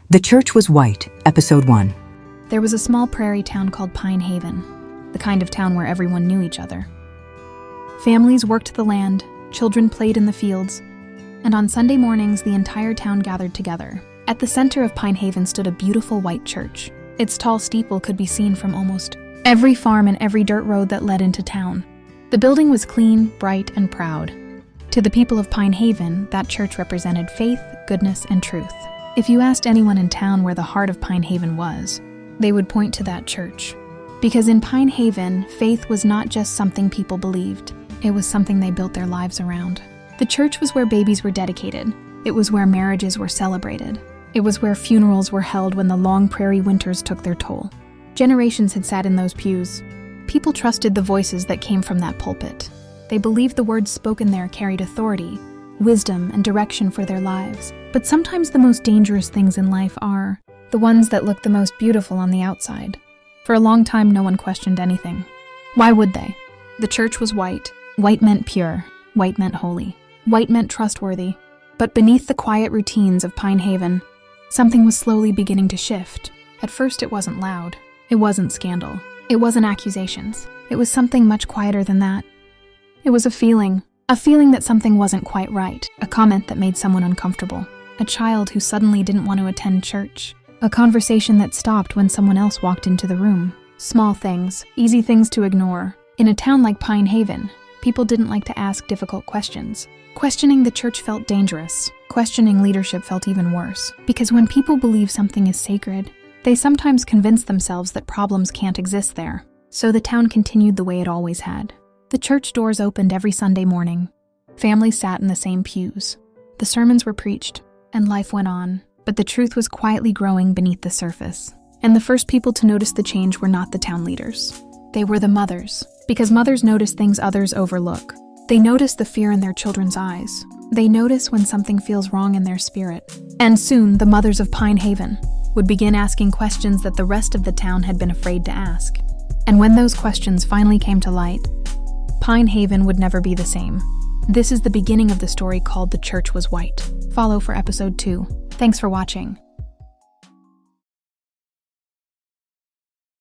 The Church Was White, Episode 1. There was a small prairie town called Pine Haven, the kind of town where everyone knew each other. Families worked the land, children played in the fields, and on Sunday mornings the entire town gathered together. At the center of Pine Haven stood a beautiful white church. Its tall steeple could be seen from almost every farm and every dirt road that led into town. The building was clean, bright, and proud. To the people of Pine Haven, that church represented faith, goodness, and truth. If you asked anyone in town where the heart of Pine Haven was, they would point to that church. Because in Pine Haven, faith was not just something people believed, it was something they built their lives around. The church was where babies were dedicated. It was where marriages were celebrated. It was where funerals were held when the long prairie winters took their toll. Generations had sat in those pews. People trusted the voices that came from that pulpit. They believed the words spoken there carried authority, wisdom, and direction for their lives. But sometimes the most dangerous things in life are the ones that look the most beautiful on the outside. For a long time, no one questioned anything. Why would they? The church was white. White meant pure. White meant holy. White meant trustworthy. But beneath the quiet routines of Pine Haven, something was slowly beginning to shift. At first, it wasn't loud. It wasn't scandal. It wasn't accusations. It was something much quieter than that. It was a feeling that something wasn't quite right, a comment that made someone uncomfortable, a child who suddenly didn't want to attend church, a conversation that stopped when someone else walked into the room. Small things, easy things to ignore. In a town like Pine Haven, people didn't like to ask difficult questions. Questioning the church felt dangerous. Questioning leadership felt even worse. Because when people believe something is sacred, they sometimes convince themselves that problems can't exist there. So the town continued the way it always had. The church doors opened every Sunday morning. Families sat in the same pews. The sermons were preached, and life went on. But the truth was quietly growing beneath the surface. And the first people to notice the change were not the town leaders. They were the mothers. Because mothers notice things others overlook. They notice the fear in their children's eyes. They notice when something feels wrong in their spirit. And soon, the mothers of Pine Haven would begin asking questions that the rest of the town had been afraid to ask. And when those questions finally came to light, Pine Haven would never be the same. This is the beginning of the story called The Church Was White. Follow for episode 2. Thanks for watching.